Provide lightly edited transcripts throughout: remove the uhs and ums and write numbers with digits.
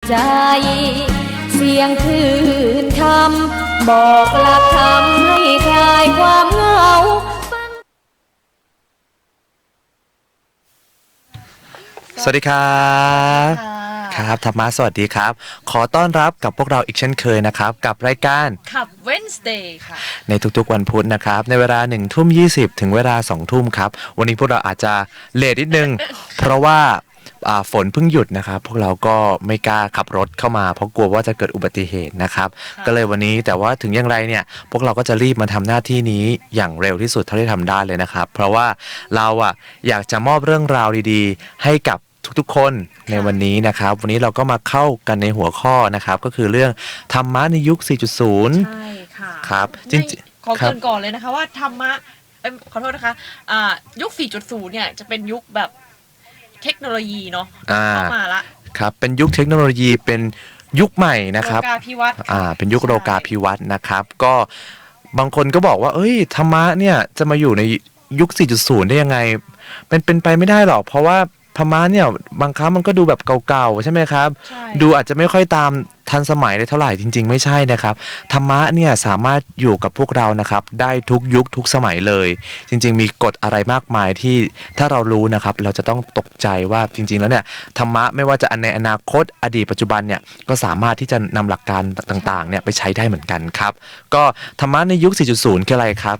ใจเสียงคลื่นคำบอกหลักธรรมให้คลายความเหงาสวัสดีครับครับธรรมะสวัสดีครับขอต้อนรับกับพวกเราอีกเช่นเคยนะครับกับรายการขับ Wednesday ค่ะในทุกๆวันพุธนะครับในเวลา19:20ถึงเวลา20:00ครับวันนี้พวกเราอาจจะเลทนิดนึง เพราะว่าฝนเพิ่งหยุดนะครับพวกเราก็ไม่กล้าขับรถเข้ามาเพราะกลัวว่าจะเกิดอุบัติเหตุนะครับก็เลยวันนี้แต่ว่าถึงอย่างไรเนี่ยพวกเราก็จะรีบมาทำหน้าที่นี้อย่างเร็วที่สุดเท่าที่ทำได้เลยนะครับเพราะว่าเราอยากจะมอบเรื่องราวดีๆให้กับทุกๆคนในวันนี้นะครับวันนี้เราก็มาเข้ากันในหัวข้อนะครับก็คือเรื่องธรรมะในยุค 4.0 ใช่ค่ะครับจริงๆขอเกริ่นก่อนเลยนะคะว่าธรรมะขอโทษนะคะยุค 4.0 เนี่ยจะเป็นยุคแบบเทคโนโลยีเนาะเข้ามาละครับเป็นยุคเทคโนโลยีเป็นยุคใหม่นะครับโลกาภิวัตน์เป็นยุคโลกาภิวัตน์นะครับก็บางคนก็บอกว่าเอ้ยธรรมะเนี่ยจะมาอยู่ในยุค 4.0 ได้ยังไงเป็นไปไม่ได้หรอกเพราะว่าธรรมะเนี่ยบางครั้งมันก็ดูแบบเก่าๆใช่ไหมครับดูอาจจะไม่ค่อยตามทันสมัยได้เท่าไหร่จริงๆไม่ใช่นะครับธรรมะเนี่ยสามารถอยู่กับพวกเรานะครับได้ทุกยุคทุกสมัยเลยจริงๆมีกฎอะไรมากมายที่ถ้าเรารู้นะครับเราจะต้องตกใจว่าจริงๆแล้วเนี่ยธรรมะไม่ว่าจะในอนาคตอดีตปัจจุบันเนี่ยก็สามารถที่จะนำหลักการต่างๆเนี่ยไปใช้ได้เหมือนกันครับก็ธรรมะในยุค 4.0 คืออะไรครับ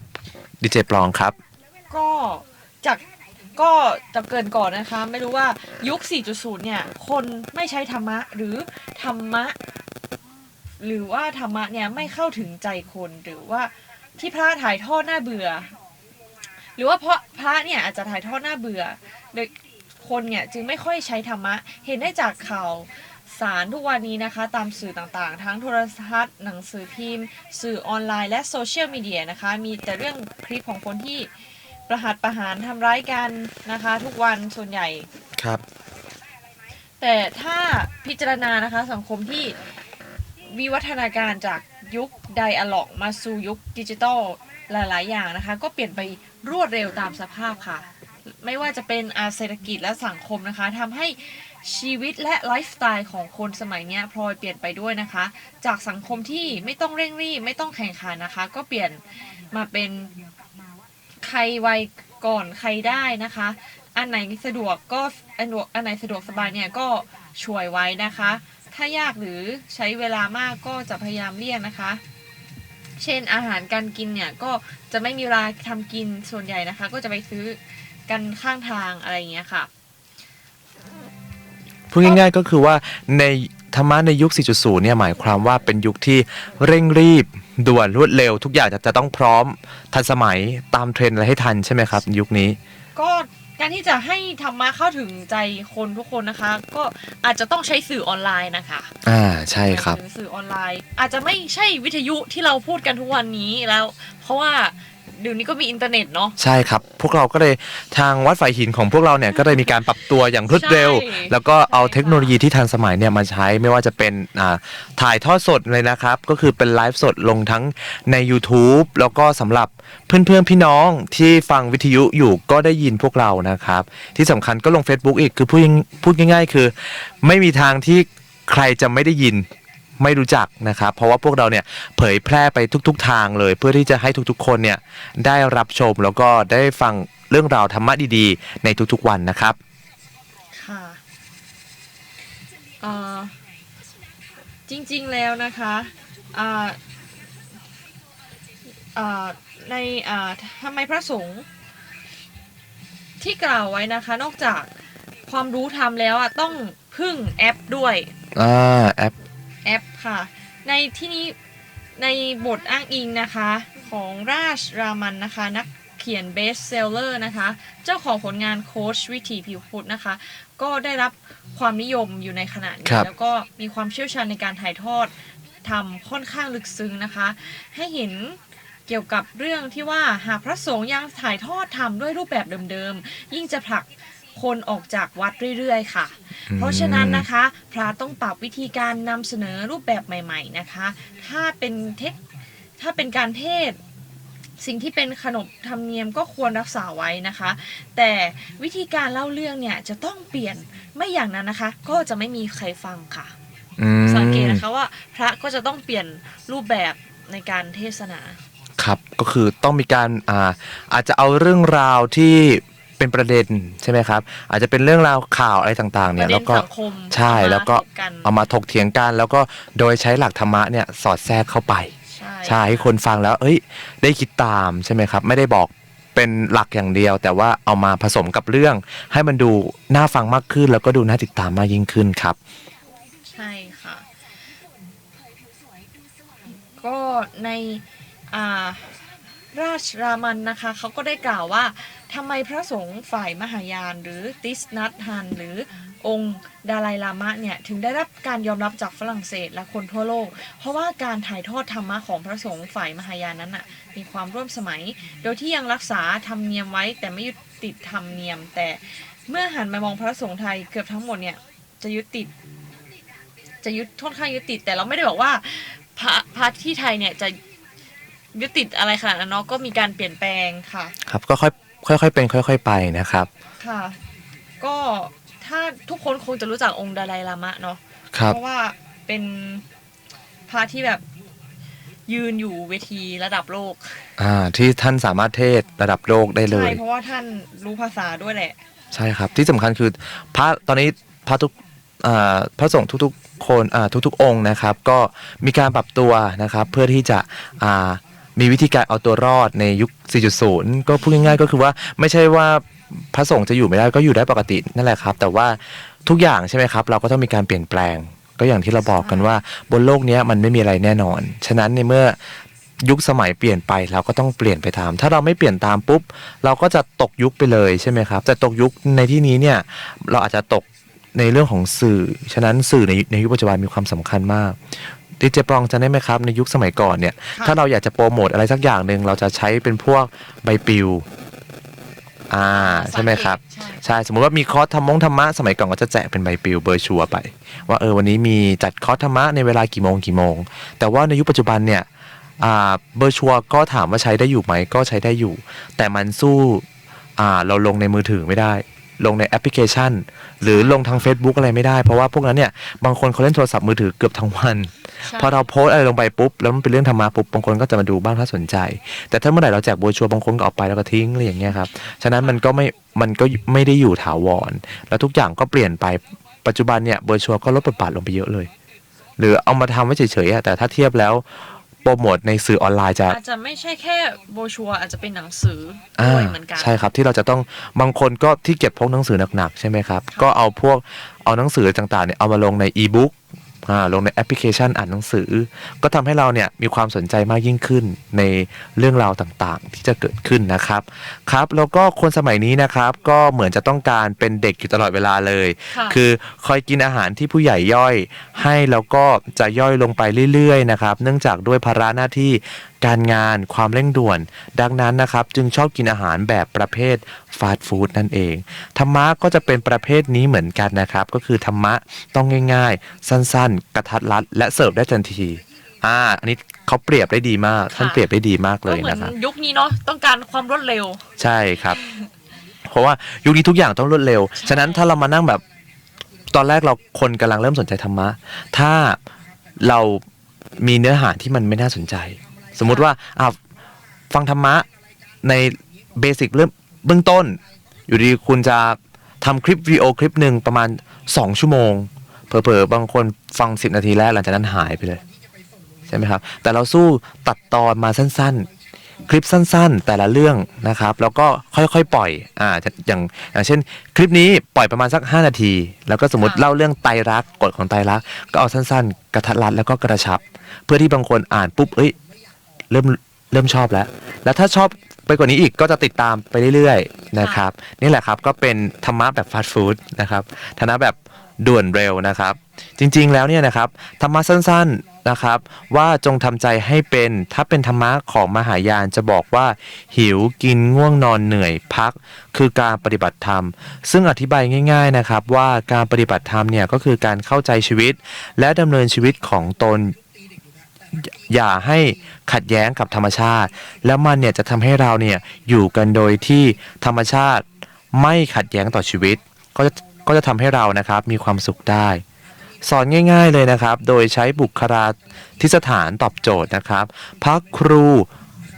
ดีเจปลองครับก็จะเกินก่อนนะคะไม่รู้ว่ายุค 4.0 เนี่ยคนไม่ใช้ธรรมะหรือธรรมะเนี่ยไม่เข้าถึงใจคนหรือว่าที่พระถ่ายทอดน่าเบื่อหรือว่าเพราะพระเนี่ยอาจจะถ่ายทอดน่าเบื่อโดยคนเนี่ยจึงไม่ค่อยใช้ธรรมะเห็นได้จากข่าวสารทุกวันนี้นะคะตามสื่อต่างๆทั้งโทรทัศน์หนังสือพิมพ์สื่อออนไลน์และโซเชียลมีเดียนะคะมีแต่เรื่องคลิปของคนที่ประหัตประหารทำร้ายกันนะคะทุกวันส่วนใหญ่ครับแต่ถ้าพิจารณานะคะสังคมที่วิวัฒนาการจากยุคไดอะล็อกมาสู่ยุคดิจิทัลหลายๆอย่างนะคะก็เปลี่ยนไปรวดเร็วตามสภาพค่ะไม่ว่าจะเป็นเศรษฐกิจและสังคมนะคะทำให้ชีวิตและไลฟ์สไตล์ของคนสมัยนี้พลอยเปลี่ยนไปด้วยนะคะจากสังคมที่ไม่ต้องเร่งรีบไม่ต้องแข่งขันนะคะก็เปลี่ยนมาเป็นใครไวก่อนใครได้นะคะอันไหนสะดวกก็อันไหนสะดวกสบายเนี่ยก็ช่วยไว้นะคะถ้ายากหรือใช้เวลามากก็จะพยายามเลี่ยงนะคะเช่นอาหารการกินเนี่ยก็จะไม่มีเวลาทำกินส่วนใหญ่นะคะก็จะไปซื้อกันข้างทางอะไรอย่างเงี้ยค่ะพูดง่ายๆก็คือว่าในธรรมะในยุค 4.0 เนี่ยหมายความว่าเป็นยุคที่เร่งรีบด่วนรวดเร็วทุกอย่างจะต้องพร้อมทันสมัยตามเทรนด์อะไรให้ทันใช่ไหมครับยุคนี้ก็การที่จะให้ธรรมะเข้าถึงใจคนทุกคนนะคะก็อาจจะต้องใช้สื่อออนไลน์นะคะใช่ครับสื่อออนไลน์อาจจะไม่ใช่วิทยุที่เราพูดกันทุกวันนี้แล้วเพราะว่าเดี๋ยวนี้ก็มีอินเทอร์เน็ตเนาะใช่ครับพวกเราก็เลยทางวัดฝ่ายหินของพวกเราเนี่ยก็เลยมีการปรับตัวอย่างรวดเร็วแล้วก็เอาเทคโนโลยีที่ทันสมัยเนี่ยมาใช้ไม่ว่าจะเป็นถ่ายทอดสดเลยนะครับก็คือเป็นไลฟ์สดลงทั้งใน YouTube แล้วก็สำหรับเพื่อนๆพี่น้องที่ฟังวิทยุอยู่ก็ได้ยินพวกเรานะครับที่สำคัญก็ลง Facebook อีกคือพูดง่ายๆคือไม่มีทางที่ใครจะไม่ได้ยินไม่รู้จักนะครับเพราะว่าพวกเราเนี่ยเผยแพร่ไปทุกๆทางเลยเพื่อที่จะให้ทุกๆคนเนี่ยได้รับชมแล้วก็ได้ฟังเรื่องราวธรรมะดีๆในทุกๆวันนะครับค่ะจริงๆแล้วนะคะในทำไมพระสงฆ์ที่กล่าวไว้นะคะนอกจากความรู้ธรรมแล้วต้องพึ่งแอปด้วยแอปค่ะในที่นี้ในบทอ้างอิงนะคะของราชรามันนะคะนักเขียนเบสเซลเลอร์นะคะเจ้าของผลงานโค้ชวิถีผิวพุทธนะคะก็ได้รับความนิยมอยู่ในขณะนี้แล้วก็มีความเชี่ยวชาญในการถ่ายทอดทำค่อนข้างลึกซึ้งนะคะให้เห็นเกี่ยวกับเรื่องที่ว่าหากพระสงฆ์ยังถ่ายทอดทำด้วยรูปแบบเดิมๆยิ่งจะผลักคนออกจากวัดเรื่อยๆค่ะเพราะฉะนั้นนะคะพระต้องปรับวิธีการนำเสนอรูปแบบใหม่ๆนะคะถ้าเป็นการเทศสิ่งที่เป็นขนบธรรมเนียมก็ควรรักษาไว้นะคะแต่วิธีการเล่าเรื่องเนี่ยจะต้องเปลี่ยนไม่อย่างนั้นนะคะก็จะไม่มีใครฟังค่ะ สังเกตนะคะว่าพระก็จะต้องเปลี่ยนรูปแบบในการเทศนาครับก็คือต้องมีการอาจจะเอาเรื่องราวที่เป็นประเด็นใช่ไหมครับอาจจะเป็นเรื่องราวข่าวอะไรต่างๆเนี่ยแล้วก็ใช่แล้วก็เอามาถกเถียงกันแล้วก็โดยใช้หลักธรรมะเนี่ยสอดแทรกเข้าไปใช่ให้คนฟังแล้วได้คิดตามใช่ไหมครับไม่ได้บอกเป็นหลักอย่างเดียวแต่ว่าเอามาผสมกับเรื่องให้มันดูน่าฟังมากขึ้นแล้วก็ดูน่าติดตามมากยิ่งขึ้นครับใช่ค่ะก็ในราชรามันนะคะเขาก็ได้กล่าวว่าทำไมพระสงฆ์ฝ่ายมหายานหรือติสนัตฮันหรือองค์ดาไลลามะเนี่ยถึงได้รับการยอมรับจากฝรั่งเศสและคนทั่วโลกเพราะว่าการถ่ายทอดธรรมะของพระสงฆ์ฝ่ายมหายานนั้นมีความร่วมสมัยโดยที่ยังรักษาธรรมเนียมไว้แต่ไม่ยึดติดธรรมเนียมแต่เมื่อหันมามองพระสงฆ์ไทยเกือบทั้งหมดเนี่ยจะยึดค่อนข้างยึดติดแต่เราไม่ได้บอกว่าพระที่ไทยเนี่ยจะยึดติดอะไรขนาดนั้นเนาะก็มีการเปลี่ยนแปลงค่ะครับก็ค่อยเป็นค่อยๆไปนะครับค่ะก็ถ้าทุกคนคงจะรู้จักองค์ดาไลลามะเนาะเพราะว่าเป็นพระที่แบบยืนอยู่เวทีระดับโลกที่ท่านสามารถเทศระดับโลกได้เลยใช่เพราะว่าท่านรู้ภาษาด้วยแหละใช่ครับที่สำคัญคือพระตอนนี้พระทุกพระสงฆ์ทุกๆคนทุกๆองค์นะครับก็มีการปรับตัวนะครับเพื่อที่จะมีวิธีการเอาตัวรอดในยุค 4.0 ก็พูดง่ายๆก็คือว่าไม่ใช่ว่าพระสงฆ์จะอยู่ไม่ได้ก็อยู่ได้ปกตินั่นแหละครับแต่ว่าทุกอย่างใช่ไหมครับเราก็ต้องมีการเปลี่ยนแปลงก็อย่างที่เราบอกกันว่าบนโลกนี้มันไม่มีอะไรแน่นอนฉะนั้นในเมื่อยุคสมัยเปลี่ยนไปเราก็ต้องเปลี่ยนไปตามถ้าเราไม่เปลี่ยนตามปุ๊บเราก็จะตกยุคไปเลยใช่ไหมครับแต่ตกยุคในที่นี้เนี่ยเราอาจจะตกในเรื่องของสื่อฉะนั้นสื่อในยุคปัจจุบันมีความสำคัญมากดีเจปองจะได้ไหมครับในยุคสมัยก่อนเนี่ยถ้าเราอยากจะโปรโมทอะไรสักอย่างหนึ่งเราจะใช้เป็นพวกใบปลิวใช่ไหมครับใช่สมมุติว่ามีคอร์สธรรมะสมัยก่อนก็จะแจกเป็นใบปลิวเบอร์ชัวไปว่าวันนี้มีจัดคอร์สธรรมะในเวลากี่โมงแต่ว่าในยุคปัจจุบันเนี่ยเบอร์ชัวก็ถามว่าใช้ได้อยู่ไหมก็ใช้ได้อยู่แต่มันสู้เราลงในมือถือไม่ได้ลงในแอปพลิเคชันหรือลงทาง Facebook อะไรไม่ได้เพราะว่าพวกนั้นเนี่ยบางคนเขาเล่นโทรศัพท์มือถือเกือบทั้งวันพอเราโพสอะไรลงไปปุ๊บแล้วมันเป็นเรื่องธรรมะปุ๊บบางคนก็จะมาดูบ้างถ้าสนใจแต่ถ้าเมื่อไหร่เราแจกโบรชัวร์บางคนก็ออกไปแล้วก็ทิ้งอะไรอย่างเงี้ยครับฉะนั้นมันก็ไม่ได้อยู่ถาวรแล้วทุกอย่างก็เปลี่ยนไปปัจจุบันเนี่ยโบรชัวร์ก็ลดบทบาทลงไปเยอะเลยหรือเอามาทำไว้เฉยๆแต่ถ้าเทียบแล้วโปรโมทในสื่อออนไลน์อาจจะไม่ใช่แค่โบรชัวร์อาจจะเป็นหนังสือด้วยเหมือนกันใช่ครับที่เราจะต้องบางคนก็ที่เก็บพกหนังสือหนักๆใช่ไหมครับก็เอาหนังสือต่างๆเนี่ยเอามาลงในอีบุ๊กลงในแอปพลิเคชันอ่านหนังสือก็ทำให้เราเนี่ยมีความสนใจมากยิ่งขึ้นในเรื่องราวต่างๆที่จะเกิดขึ้นนะครับครับแล้วก็คนสมัยนี้นะครับก็เหมือนจะต้องการเป็นเด็กอยู่ตลอดเวลาเลยคือคอยกินอาหารที่ผู้ใหญ่ย่อยให้แล้วก็จะย่อยลงไปเรื่อยๆนะครับเนื่องจากด้วยภาระหน้าที่การงานความเร่งด่วนดังนั้นนะครับจึงชอบกินอาหารแบบประเภทฟาสต์ฟู้ดนั่นเองธรรมะก็จะเป็นประเภทนี้เหมือนกันนะครับก็คือธรรมะต้องง่ายๆสั้นๆกระทัดรัดและเสิร์ฟได้ทันทีอันนี้เขาเปรียบได้ดีมากท่านเปรียบได้ดีมากเลยนะครับยุคนี้เนาะต้องการความรวดเร็วใช่ครับเพราะว่ายุคนี้ทุกอย่างต้องรวดเร็วฉะนั้นถ้าเรามานั่งแบบตอนแรกเราคนกำลังเริ่มสนใจธรรมะถ้าเรามีเนื้อหาที่มันไม่น่าสนใจสมมุติว่าฟังธรรมะในเบสิกเบื้องต้นอยู่ดีคุณจะทำคลิปวิดีโอคลิปหนึ่งประมาณ2 ชั่วโมงเผลอๆบางคนฟัง10 นาทีแรกหลังจากนั้นหายไปเลยใช่ไหมครับแต่เราสู้ตัดตอนมาสั้นๆคลิปสั้นๆแต่ละเรื่องนะครับแล้วก็ค่อยๆปล่อยอย่างเช่นคลิปนี้ปล่อยประมาณสัก5 นาทีแล้วก็สมมติเล่าเรื่องไตรลักษณ์กฎของไตรลักษณ์ก็เอาสั้นๆกระทัดรัดแล้วก็กระชับเพื่อที่บางคนอ่านปุ๊บเริ่มชอบแล้วถ้าชอบไปกว่านี้อีกก็จะติดตามไปเรื่อยๆนะครับนี่แหละครับก็เป็นธรรมะแบบฟาสต์ฟู้ดนะครับธรรมะแบบด่วนเร็วนะครับจริงๆแล้วเนี่ยนะครับธรรมะสั้นๆนะครับว่าจงทำใจให้เป็นถ้าเป็นธรรมะของมหายานจะบอกว่าหิวกินง่วงนอนเหนื่อยพักคือการปฏิบัติธรรมซึ่งอธิบายง่ายๆนะครับว่าการปฏิบัติธรรมเนี่ยก็คือการเข้าใจชีวิตและดำเนินชีวิตของตนอย่าให้ขัดแย้งกับธรรมชาติแล้วมันเนี่ยจะทำให้เราเนี่ยอยู่กันโดยที่ธรรมชาติไม่ขัดแย้งต่อชีวิตก็จะทำให้เรานะครับมีความสุขได้ สอนง่ายๆเลยนะครับโดยใช้บุคลาธิสถานตอบโจทย์นะครับพระครู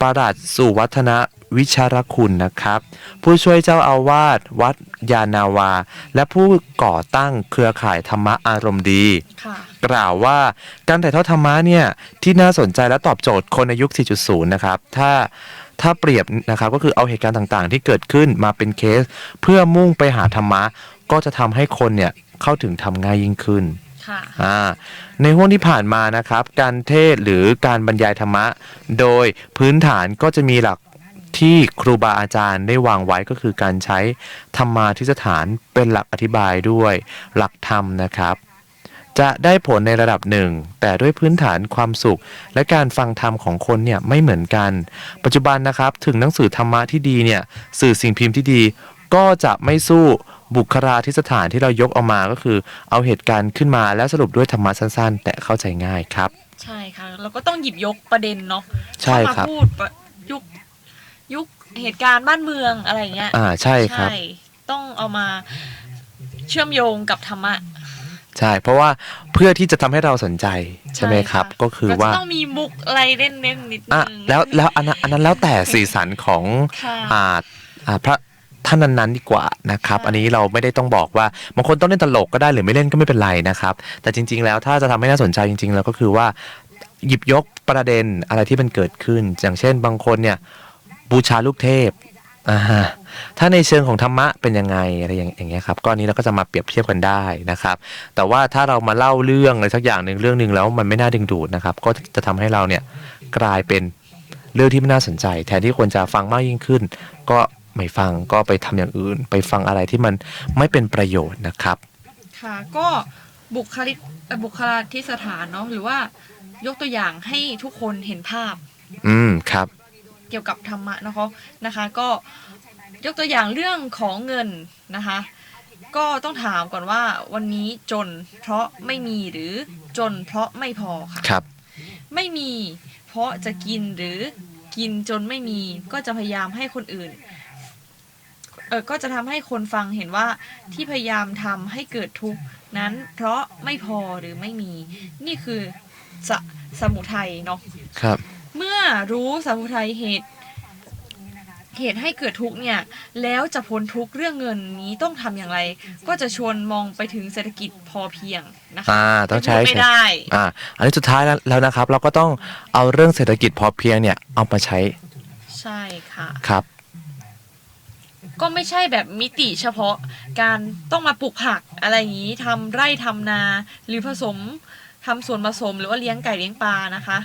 ประหลัดสุวัฒนวิชารคุณนะครับผู้ช่วยเจ้าอาวาสวัดยานาวาและผู้ก่อตั้งเครือข่ายธรรมะอารมณ์ดี ค่ะ กล่าวว่าการถ่ายทอดธรรมะเนี่ยที่น่าสนใจและตอบโจทย์คนในยุค 4.0 นะครับถ้าเปรียบนะครับก็คือเอาเหตุการณ์ต่างๆที่เกิดขึ้นมาเป็นเคสเพื่อมุ่งไปหาธรรมะก็จะทำให้คนเนี่ยเข้าถึงธรรมง่ายยิ่งขึ้น ค่ะ ในห้วงที่ผ่านมานะครับการเทศน์หรือการบรรยายธรรมะโดยพื้นฐานก็จะมีหลักที่ครูบาอาจารย์ได้วางไว้ก็คือการใช้ธรรมาธิสถานเป็นหลักอธิบายด้วยหลักธรรมนะครับจะได้ผลในระดับหนึ่งแต่ด้วยพื้นฐานความสุขและการฟังธรรมของคนเนี่ยไม่เหมือนกันปัจจุบันนะครับถึงหนังสือธรรมะที่ดีเนี่ยสื่อสิ่งพิมพ์ที่ดีก็จะไม่สู้บุคลาธิสถานที่เรายกเอามาก็คือเอาเหตุการณ์ขึ้นมาแล้วสรุปด้วยธรรมะสั้นๆแต่เข้าใจง่ายครับใช่ค่ะเราก็ต้องหยิบยกประเด็นเนาะ ใช่ครับ เข้ามาพูดยุคเหตุการณ์บ้านเมืองอะไรอย่างเงี้ย ใช่ครับ ใช่ต้องเอามาเชื่อมโยงกับธรรมะ ใช่เพราะว่าเพื่อที่จะทำให้เราสนใจใช่ไหมครับ ใช่ค่ะ ก็คือว่า จะต้องมีมุกอะไรเล่นๆนิดนึง แล้วอันนั้นแล้วแต่สีสันของ ค่ะ พระท่านนั้นๆดีกว่านะครับ ใช่ อันนี้เราไม่ได้ต้องบอกว่าบางคนต้องเล่นตลกก็ได้หรือไม่เล่นก็ไม่เป็นไรนะครับแต่จริงๆแล้วถ้าจะทำให้น่าสนใจจริงๆแล้วก็คือว่าหยิบยกประเด็นอะไรที่มันเกิดขึ้นอย่างเช่นบางคนเนี่ยบูชาลูกเทพถ้าในเชิงของธรรมะเป็นยังไงอะไรอย่างเงี้ยครับก็อันนี้เราก็จะมาเปรียบเทียบกันได้นะครับแต่ว่าถ้าเรามาเล่าเรื่องอะไรสักอย่างหนึ่งเรื่องหนึ่งแล้วมันไม่น่าดึงดูดนะครับก็จะทำให้เราเนี่ยกลายเป็นเรื่องที่ไม่น่าสนใจแทนที่ควรจะฟังมากยิ่งขึ้นก็ไม่ฟังก็ไปทำอย่างอื่นไปฟังอะไรที่มันไม่เป็นประโยชน์นะครับ ค่ะก็บุคลาธิสถานเนาะหรือว่ายกตัวอย่างให้ทุกคนเห็นภาพ ครับ เกี่ยวกับธรรมะนะคะก็ยกตัวอย่างเรื่องของเงินนะคะก็ต้องถามก่อนว่าวันนี้จนเพราะไม่มีหรือจนเพราะไม่พอค่ะ ครับ ไม่มีเพราะจะกินหรือกินจนไม่มีก็จะพยายามให้คนอื่นก็จะทำให้คนฟังเห็นว่าที่พยายามทำให้เกิดทุกข์นั้นเพราะไม่พอหรือไม่มีนี่คือสมุทัยเนาะ ครับ เมื่อรู้สมุทัยเหตุให้เกิดทุกข์เนี่ยแล้วจะพ้นทุกข์เรื่องเงินนี้ต้องทำอย่างไรก็จะชวนมองไปถึงเศรษฐกิจพอเพียงนะคะต้องใช้ ไม่ได้ อันนี้สุดท้ายแล้วนะครับเราก็ต้องเอาเรื่องเศรษฐกิจพอเพียงเนี่ยเอามาใช้ ใช่ค่ะ ครับ ก็ไม่ใช่แบบมิติเฉพาะการต้องมาปลูกผักอะไรอย่างนี้ทำไร่ทำนาหรือทำสวนผสมหรือว่าเลี้ยงไก่เลี้ยงปลานะคะ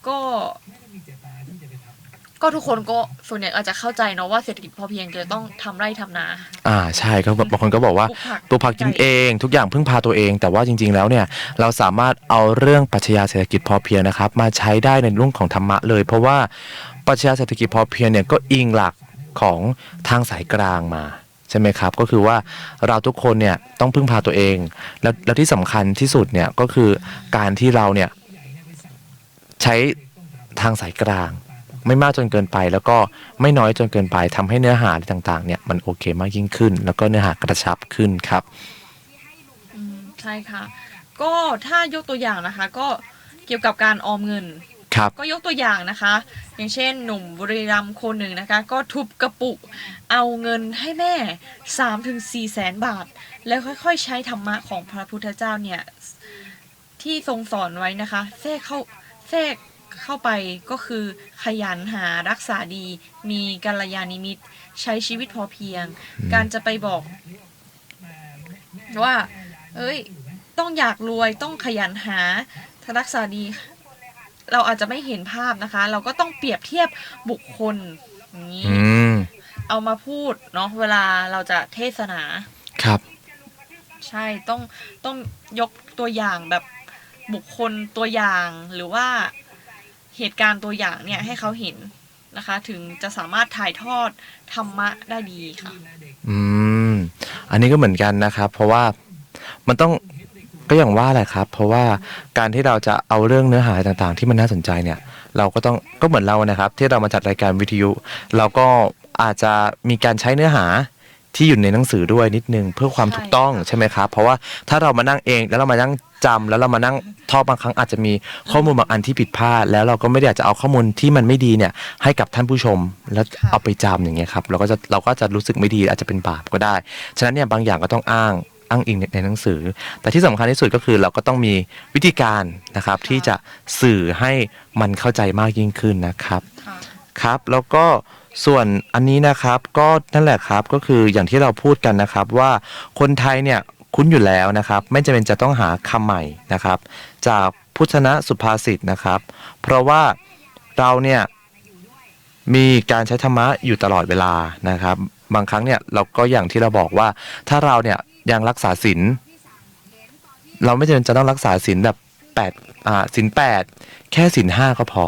ก็ทุกคนก็ส่วนใหญ่อาจจะเข้าใจเนาะว่าเศรษฐกิจพอเพียงจะต้องทำไร่ทำนาใช่ก็บางคนก็บอกว่าปลูกผักกินเองทุกอย่างพึ่งพาตัวเองแต่ว่าจริงๆแล้วเนี่ยเราสามารถเอาเรื่องปรัชญาเศรษฐกิจพอเพียงนะครับมาใช้ได้ในเรื่องของธรรมะเลยเพราะว่าปรัชญาเศรษฐกิจพอเพียงเนี่ยก็อิงหลักของทางสายกลางมาใช่ไหมครับก็คือว่าเราทุกคนเนี่ยต้องพึ่งพาตัวเองแล้วที่สำคัญที่สุดเนี่ยก็คือการที่เราเนี่ยใช้ทางสายกลางไม่มากจนเกินไปแล้วก็ไม่น้อยจนเกินไปทำให้เนื้อหาต่างๆเนี่ยมันโอเคมากยิ่งขึ้นแล้วก็เนื้อหากระชับขึ้นครับใช่ค่ะก็ถ้ายกตัวอย่างนะคะก็เกี่ยวกับการออมเงินก็ยกตัวอย่างนะคะอย่างเช่นหนุ่มบุรีรัมย์คนหนึ่งนะคะก็ทุบกระปุกเอาเงินให้แม่ 3-4 แสนบาทแล้วค่อยๆใช้ธรรมะของพระพุทธเจ้าเนี่ยที่ทรงสอนไว้นะคะแทรกเข้าไปก็คือขยันหารักษาดีมีกัลยาณมิตรใช้ชีวิตพอเพียงการจะไปบอกว่าต้องอยากรวยต้องขยันหารักษาดีเราอาจจะไม่เห็นภาพนะคะเราก็ต้องเปรียบเทียบบุคคลอย่างนี้เอามาพูดเนาะเวลาเราจะเทศนาครับใช่ต้องยกตัวอย่างแบบบุคคลตัวอย่างหรือว่าเหตุการณ์ตัวอย่างเนี่ยให้เขาเห็นนะคะถึงจะสามารถถ่ายทอดธรรมะได้ดีค่ะอันนี้ก็เหมือนกันนะครับเพราะว่ามันต้องก็อย่างว่าแหละครับเพราะว่าการที่เราจะเอาเรื่องเนื้อหาต่างๆที่มันน่าสนใจเนี่ยเราก็เหมือนเรานะครับที่เรามาจัดรายการวิทยุเราก็อาจจะมีการใช้เนื้อหา ที่อยู่ในหนังสือด้วยนิดนึงเพื่อความถูกต้อง ใช่ค่ะ ใช่ไหมครับเพราะว่าถ้าเรามานั่งเองแล้วเรามานั่งจำแล้วเรามานั่งท่องบางครั้งอาจจะมีข้อมูลบางอันที่ผิดพลาดแล้วเราก็ไม่ได้อยากจะเอาข้อมูลที่มันไม่ดีเนี่ยให้กับท่านผู้ชมแล้วเอาไปจำอย่างเงี้ยครับเราก็จะรู้สึกไม่ดีอาจจะเป็นบาปก็ได้ฉะนั้นเนี่ยบางอย่างก็ต้องอ้างอิงในหนังสือแต่ที่สำคัญที่สุดก็คือเราก็ต้องมีวิธีการนะครับที่จะสื่อให้มันเข้าใจมากยิ่งขึ้นนะครับ ค่ะ ครับแล้วก็ส่วนอันนี้นะครับก็นั่นแหละครับก็คืออย่างที่เราพูดกันนะครับว่าคนไทยเนี่ยคุ้นอยู่แล้วนะครับไม่จำเป็นจะต้องหาคำใหม่นะครับจากพุทธนะสุภาษิตนะครับเพราะว่าเราเนี่ยมีการใช้ธรรมะอยู่ตลอดเวลานะครับบางครั้งเนี่ยเราก็อย่างที่เราบอกว่าถ้าเราเนี่ยยังรักษาศีลเราไม่จำเป็นจะต้องรักษาศีลแบบศีล 8แค่ศีล 5ก็พอ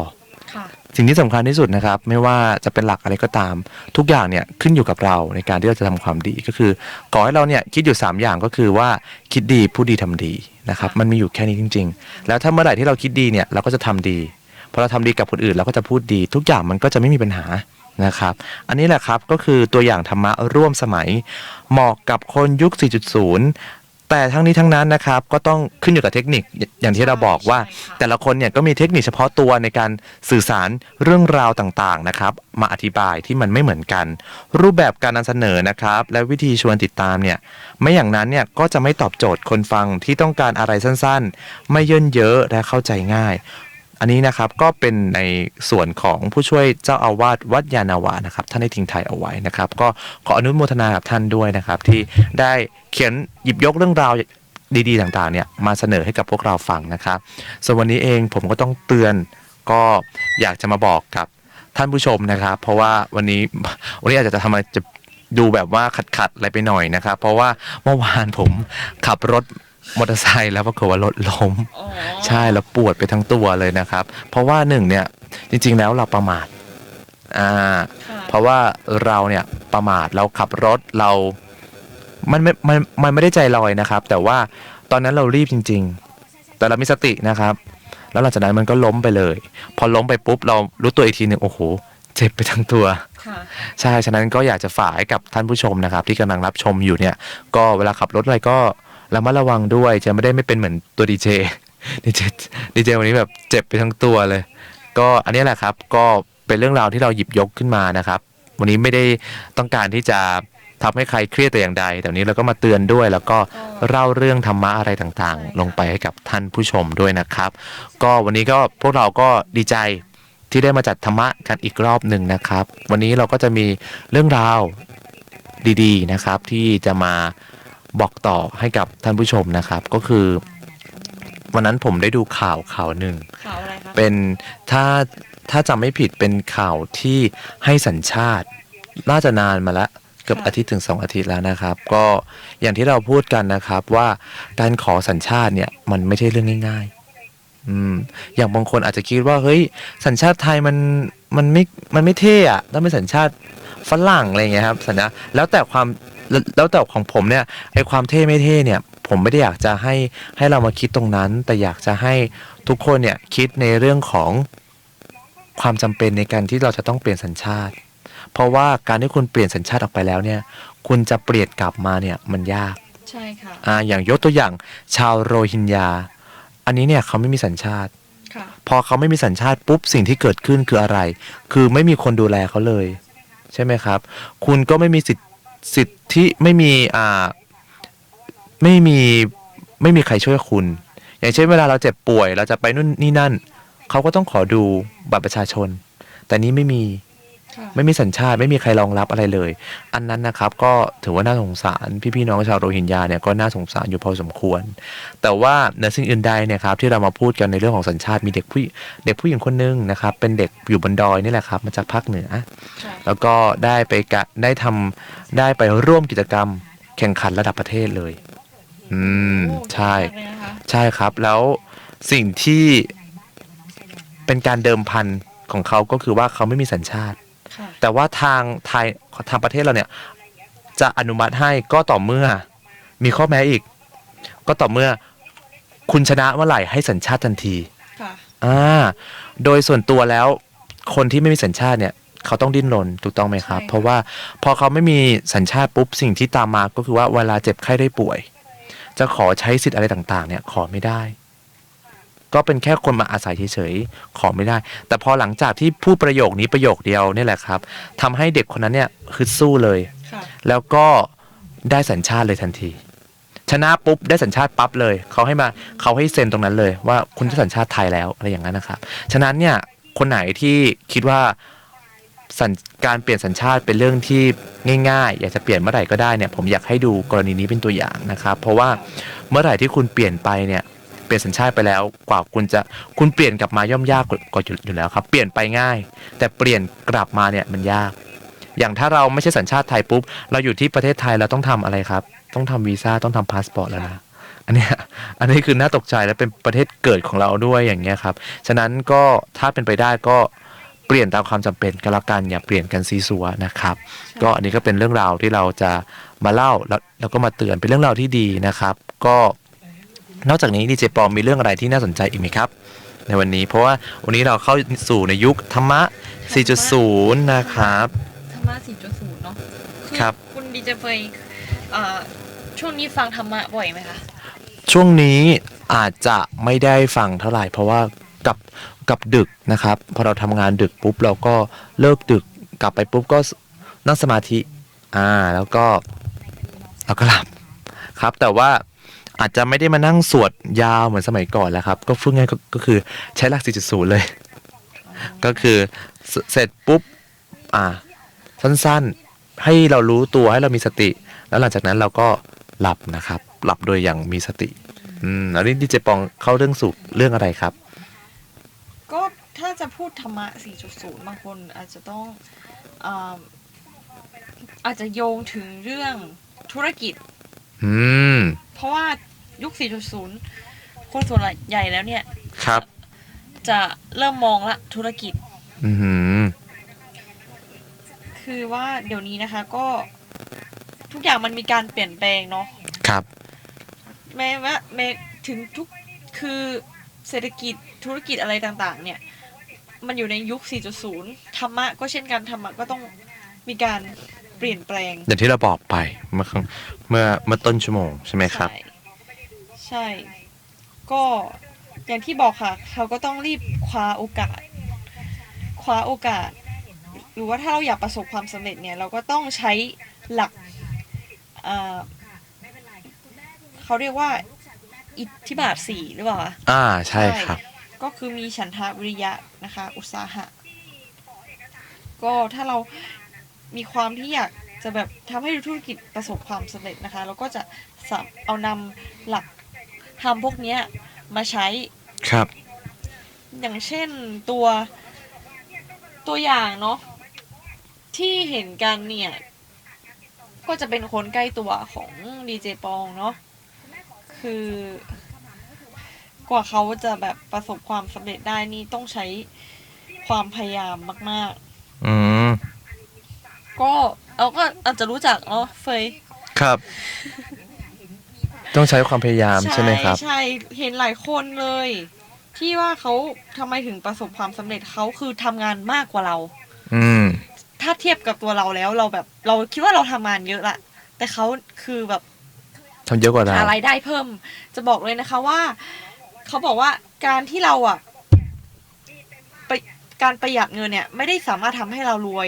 ค่ะ สิ่งที่สำคัญที่สุดนะครับไม่ว่าจะเป็นหลักอะไรก็ตามทุกอย่างเนี่ยขึ้นอยู่กับเราในการที่เราจะทำความดีก็คือขอให้เราเนี่ยคิดอยู่3อย่างก็คือว่าคิดดีพูดดีทำดีนะครับมันมีอยู่แค่นี้จริงๆแล้วถ้าเมื่อไหร่ที่เราคิดดีเนี่ยเราก็จะทำดีพอเราทำดีกับคนอื่นเราก็จะพูดดีทุกอย่างมันก็จะไม่มีปัญหานะครับอันนี้แหละครับก็คือตัวอย่างธรรมะร่วมสมัยเหมาะกับคนยุค 4.0 แต่ทั้งนี้ทั้งนั้นนะครับก็ต้องขึ้นอยู่กับเทคนิคอย่างที่เราบอกว่า ใช่ค่ะ แต่ละคนเนี่ยก็มีเทคนิคเฉพาะตัวในการสื่อสารเรื่องราวต่างๆนะครับมาอธิบายที่มันไม่เหมือนกัน รูปแบบการนำเสนอนะครับและวิธีชวนติดตามเนี่ยไม่อย่างนั้นเนี่ยก็จะไม่ตอบโจทย์คนฟังที่ต้องการอะไรสั้นๆไม่เยินเยอะและเข้าใจง่าย อันนี้นะครับก็เป็นในส่วนของผู้ช่วยเจ้าอาวาสวัดยานนาวานะครับท่านได้ทิ้งท้ายเอาไว้นะครับก็ขออนุโมทนากับท่านด้วยนะครับที่ได้เขียนหยิบยกเรื่องราวดีๆต่างๆเนี่ยมาเสนอให้กับพวกเราฟังนะครับส่วนวันนี้เองผมก็ต้องเตือนก็อยากจะมาบอกกับท่านผู้ชมนะครับเพราะว่าวันนี้อาจจะทำอะไรจะดูแบบว่าขัดๆอะไรไปหน่อยนะครับเพราะว่าเมื่อวานผมขับรถมอเตอร์ไซค์แล้วปรากฏว่ารถล้ม อ๋อ ใช่แล้วปวดไปทั้งตัวเลยนะครับเพราะว่าหนึ่งเนี่ยจริงๆแล้วเราประมาทค่ะ เพราะว่าเราเนี่ยประมาทเราขับรถเรามันไม่ได้ใจลอยนะครับแต่ว่าตอนนั้นเรารีบจริงๆแต่เรามีสตินะครับแล้วหลังจากนั้นมันก็ล้มไปเลยพอล้มไปปุ๊บเรารู้ตัวอีกทีหนึ่งโอ้โหเจ็บไปทั้งตัว ค่ะ ใช่ฉะนั้นก็อยากจะฝากให้กับท่านผู้ชมนะครับที่กำลังรับชมอยู่เนี่ยก็เวลาขับรถอะไรก็ระมัดระวังด้วยจะไม่ได้ไม่เป็นเหมือนตัวดีเจ ดีเจวันนี้แบบเจ็บไปทั้งตัวเลยก็อันนี้แหละครับก็เป็นเรื่องราวที่เราหยิบยกขึ้นมานะครับวันนี้ไม่ได้ต้องการที่จะทำให้ใครเครียดแต่อย่างใดแต่วันนี้เราก็มาเตือนด้วยแล้วก็เล่าเรื่องธรรมะอะไรต่างๆลงไปให้กับท่านผู้ชมด้วยนะครับก็วันนี้ก็พวกเราก็ดีใจที่ได้มาจัดธรรมะกันอีกรอบหนึ่งนะครับวันนี้เราก็จะมีเรื่องราวดีๆนะครับที่จะมาบอกต่อให้กับท่านผู้ชมนะครับก็คือวันนั้นผมได้ดูข่าวหนึ่ง ข่าวอะไรคะ เป็นถ้าจำไม่ผิดเป็นข่าวที่ให้สัญชาติน่าจะนานมาแล้วเกือบอาทิตย์ถึง2 อาทิตย์แล้วนะครับก็อย่างที่เราพูดกันนะครับว่าการขอสัญชาติเนี่ยมันไม่ใช่เรื่องง่ายๆอย่างบางคนอาจจะคิดว่าเฮ้ยสัญชาติไทยมันไม่เท่อะต้องเป็นสัญชาติฝรั่งอะไรเงี้ยครับสัญญาแล้วแต่ของผมเนี่ยไอความเท่ไม่เท่เนี่ยผมไม่ได้อยากจะให้เรามาคิดตรงนั้นแต่อยากจะให้ทุกคนเนี่ยคิดในเรื่องของความจำเป็นในการที่เราจะต้องเปลี่ยนสัญชาติเพราะว่าการที่คุณเปลี่ยนสัญชาติออกไปแล้วเนี่ยคุณจะเปลี่ยนกลับมาเนี่ยมันยาก ใช่ค่ะ อย่างยกตัวอย่างชาวโรฮิงญาอันนี้เนี่ยเขาไม่มีสัญชาติ ค่ะ พอเขาไม่มีสัญชาติปุ๊บสิ่งที่เกิดขึ้นคืออะไรคือไม่มีคนดูแลเขาเลยใช่ไหมครับคุณก็ไม่มีสิทธิไม่มีใครช่วยคุณอย่างเช่นเวลาเราเจ็บป่วยเราจะไปนู่นนี่นั่นเขาก็ต้องขอดูบัตรประชาชนแต่นี้ไม่มีสัญชาติไม่มีใครรองรับอะไรเลยอันนั้นนะครับก็ถือว่าน่าสงสารพี่น้องชาวโรฮิงญาเนี่ยก็น่าสงสารอยู่พอสมควรแต่ว่าในสิ่งอื่นใดเนี่ยครับที่เรามาพูดกันในเรื่องของสัญชาติมีเด็กผู้หญิงคนนึงนะครับเป็นเด็กอยู่บนดอยนี่แหละครับมาจากภาคเหนือแล้วก็ได้ไปร่วมกิจกรรมแข่งขันระดับประเทศเลยใช่ครับแล้วสิ่งที่เป็นการเดิมพันของเขาก็คือว่าเขาไม่มีสัญชาติแต่ว่าทางประเทศเราเนี่ยจะอนุมัติให้ก็ต่อเมื่อมีข้อแม้อีกก็ต่อเมื่อคุณชนะเมื่อไหร่ให้สัญชาติทันทีโดยส่วนตัวแล้วคนที่ไม่มีสัญชาติเนี่ย เขาต้องดิ้นรนถูกต้องไหมครับ ใช่ค่ะ เพราะว่าพอเขาไม่มีสัญชาติปุ๊บสิ่งที่ตามมาก็คือว่าเวลาเจ็บไข้ได้ป่วย จะขอใช้สิทธิ์อะไรต่างๆเนี่ยขอไม่ได้ ก็เป็นแค่คนมาอาศัยเฉยๆขอไม่ได้ แต่พอหลังจากที่พูดประโยคนี้ประโยคเดียวนี่แหละครับทำให้เด็กคนนั้นเนี่ยฮึดสู้เลย ค่ะ แล้วก็ได้สัญชาติเลยทันที ชนะปุ๊บได้สัญชาติปั๊บเลยเขาให้เซ็นตรงนั้นเลยว่าคุณได้สัญชาติไทยแล้วอะไรอย่างนั้นนะครับฉะนั้นเนี่ยคนไหนที่คิดว่าการเปลี่ยนสัญชาติเป็นเรื่องที่ง่ายๆอยากจะเปลี่ยนเมื่อไหร่ก็ได้เนี่ยผมอยากให้ดูกรณีนี้เป็นตัวอย่างนะครับเพราะว่าเมื่อไหร่ที่คุณเปลี่ยนไปเนี่ยเปลี่ยนสัญชาติไปแล้วกว่าคุณเปลี่ยนกลับมาย่อมยากกว่าอยู่แล้วครับเปลี่ยนไปง่าย แต่เปลี่ยนกลับมาเนี่ยมันยาก อย่างถ้าเราไม่ใช่สัญชาติไทยปุ๊บเราอยู่ที่ประเทศไทยเราต้องทำอะไรครับต้องทำวีซ่าต้องทำพาสปอร์ตแล้วนะอันนี้คือน่าตกใจและเป็นประเทศเกิดของเราด้วยอย่างเงี้ยครับฉะนั้นก็ถ้าเป็นไปได้ก็เปลี่ยนตามความจำเป็นก็แล้วกันอย่าเปลี่ยนกันซีซัวนะครับก็อันนี้ก็เป็นเรื่องราวที่เราจะมาเล่าแล้วก็มาเตือนเป็นเรื่องราวที่ดีนะครับก็นอกจากนี้ดีเจปอมมีเรื่องอะไรที่น่าสนใจอีกไหมครับในวันนี้เพราะว่าวันนี้เราเข้าสู่ในยุคธรรมะ 4.0 นะครับ ธรรมะ 4.0 เนาะอ ครับ คุณดีเจเฟยช่วงนี้ฟังธรรมะบ่อยไหมคะ ช่วงนี้อาจจะไม่ได้ฟังเท่าไหร่เพราะว่ากับดึกนะครับพอเราทำงานดึกปุ๊บเราก็เลิกดึกกลับไปปุ๊บก็นั่งสมาธิแล้วก็เราก็หลับครับแต่ว่าอาจจะไม่ได้มานั่งสวดยาวเหมือนสมัยก่อนแล้วครับก็พูดง่ายก็คือใช้หลัก 4.0 เลยก็คือเสร็จปุ๊บสั้นๆให้เรารู้ตัวให้เรามีสติแล้วหลังจากนั้นเราก็หลับนะครับหลับโดยอย่างมีสติแล้วนี่ดีเจปองเข้าเรื่องสู่เรื่องอะไรครับ ก็ถ้าจะพูดธรรมะ 4.0 บางคนอาจจะต้องอาจจะโยงถึงเรื่องธุรกิจเพราะว่ายุค 4.0 คนส่วนใหญ่แล้วเนี่ยครับจะเริ่มมองละธุรกิจคือว่าเดี๋ยวนี้นะคะก็ทุกอย่างมันมีการเปลี่ยนแปลงเนาะครับแม้ถึงทุกคือเศรษฐกิจธุรกิจอะไรต่างๆเนี่ยมันอยู่ในยุค 4.0 ธรรมะก็เช่นกันธรรมะก็ต้องมีการเปลี่ยนแปลงอย่างที่เราบอกไปเมื่อต้นชั่วโมงใช่ไหมครับใช่ก็อย่างที่บอกค่ะเขาก็ต้องรีบคว้าโอกาสหรือว่าถ้าเราอยากประสบความสำเร็จเนี่ยเราก็ต้องใช้หลักเขาเรียกว่าอิทธิบาท 4หรือเปล่าคะใช่ครับก็คือมีฉันทะวิริยะนะคะอุตสาหะก็ถ้าเรามีความที่อยากจะแบบทำให้ธุรกิจประสบความสำเร็จนะคะเราก็จะเอานำหลักทำพวกนี้มาใช้ครับอย่างเช่นตัวอย่างเนาะที่เห็นกันเนี่ยก็จะเป็นคนใกล้ตัวของดีเจปองเนาะคือกว่าเขาจะแบบประสบความสำเร็จได้นี่ต้องใช้ความพยายามมากๆก็เราก็อาจจะรู้จักเนาะเฟยครับต้องใช้ความพยายามใช่ไหมครับใช่เห็นหลายคนเลยที่ว่าเขาทำไมถึงประสบความสำเร็จเขาคือทำงานมากกว่าเราถ้าเทียบกับตัวเราแล้วเราคิดว่าเราทำงานเยอะละแต่เขาคือแบบทำเยอะกว่าเราหารายได้เพิ่มจะบอกเลยนะคะว่าเขาบอกว่าการที่เราการประหยัดเงินเนี่ยไม่ได้สามารถทำให้เรารวย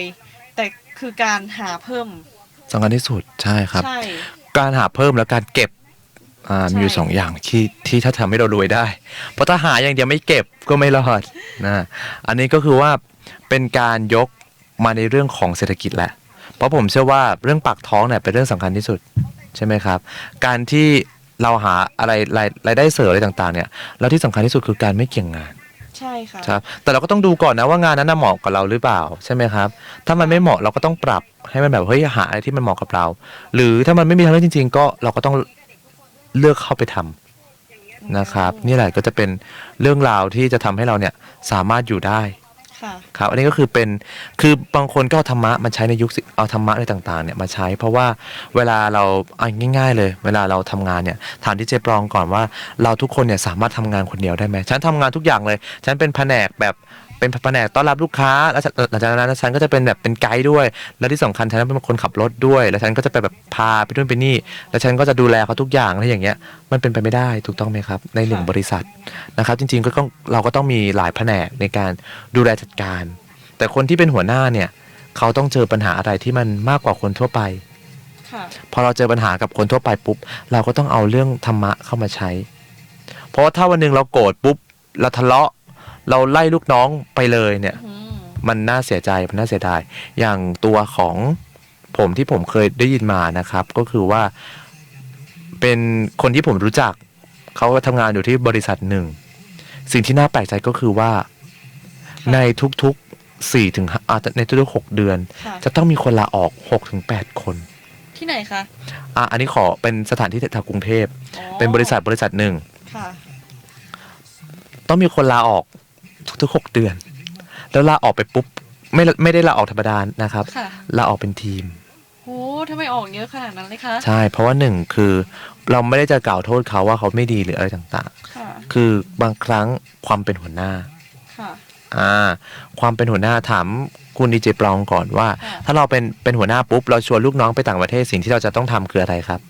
แต่คือการหาเพิ่มสำคัญที่สุดใช่ครับใช่การหาเพิ่มและการเก็บมีอยู่2อย่างที่ถ้าทำให้เรารวยได้เพราะถ้าหาอย่างเดียวไม่เก็บก็ไม่รอดนะอันนี้ก็คือว่าเป็นการยกมาในเรื่องของเศรษฐกิจแหละเพราะผมเชื่อว่าเรื่องปากท้องเนี่ยเป็นเรื่องสำคัญที่สุดใช่ไหมครับการที่เราหาอะไรรายได้เสริมอะไรต่างๆเนี่ยแล้วที่สำคัญที่สุดคือการไม่เกี่ยงงานใช่ค่ะครับแต่เราก็ต้องดูก่อนนะว่างานนั้นเหมาะกับเราหรือเปล่าใช่ไหมครับถ้ามันไม่เหมาะเราก็ต้องปรับให้มันแบบเฮ้ยหาอะไรที่มันเหมาะกับเราหรือถ้ามันไม่มีทางเลือกจริงๆก็เราก็ต้องเลือกเข้าไปทำนะครับนี่แหละก็จะเป็นเรื่องราวที่จะทำให้เราเนี่ยสามารถอยู่ได้ครับอันนี้ก็คือบางคนก็เอาธรรมะมาใช้ในยุคเอาธรรมะอะไรต่างๆเนี่ยมาใช้เพราะว่าเวลาเราง่ายๆเลยเวลาเราทำงานเนี่ยถามที่เจปรองก่อนว่าเราทุกคนเนี่ยสามารถทำงานคนเดียวได้ไหมฉันทำงานทุกอย่างเลยฉันเป็นแผนกแบบเ เป็นแผนกต้อนรับลูกค้าแล้วหลังจากนั้นฉันก็จะเป็นแบบเป็นไกด์ด้วยแล้วที่สำคัญฉันเป็นคนขับรถด้วยแล้วฉันก็จะไปแบบพาไปนู่นไปนี่แล้วฉันก็จะดูแลเขาทุกอย่างอะไรอย่างเงี้ยมันเป็นไปไม่ได้ถูกต้องไหมครับในหนึ่งบริษัทนะครับจริงๆก็ต้องเราก็ต้องมีหลายแผนกในการดูแลจัดการแต่คนที่เป็นหัวหน้าเนี่ยเขาต้องเจอปัญหาอะไรที่มันมากกว่าคนทั่วไปพอเราเจอปัญหากับคนทั่วไปปุ๊บเราก็ต้องเอาเรื่องธรรมะเข้ามาใช้เพราะว่าถ้าวันหนึ่งเราโกรธปุ๊บเราทะเลาะเราไล่ลูกน้องไปเลยเนี่ยมันน่าเสียใจมันน่าเสียดายอย่างตัวของผมที่ผมเคยได้ยินมานะครับก็คือว่าเป็นคนที่ผมรู้จักเขาทำงานอยู่ที่บริษัทหนึ่งสิ่งที่น่าแปลกใจก็คือว่าในทุกๆ4 ถึงในทุกๆ6 เดือนจะต้องมีคนลาออก6 ถึง 8 คนที่ไหนคะอันนี้ขอเป็นสถานที่แถวกรุงเทพเป็นบริษัทหนึ่งต้องมีคนลาออกทุกๆ6 เดือนแล้วลาออกไปปุ๊บไม่ได้ลาออกธรรมดานะครับลาออกเป็นทีมโอ้ทำไมออกเยอะขนาดนั้นเลยคะใช่เพราะว่า1คือเราไม่ได้จะกล่าวโทษเขาว่าเขาไม่ดีหรืออะไรต่างๆคือบางครั้งความเป็นหัวหน้าความเป็นหัวหน้าถามคุณดีเจปลองก่อนว่าถ้าเราเป็นหัวหน้าปุ๊บเราชวนลูกน้องไปต่างประเทศสิ่งที่เราจะต้องทำคืออะไรครับ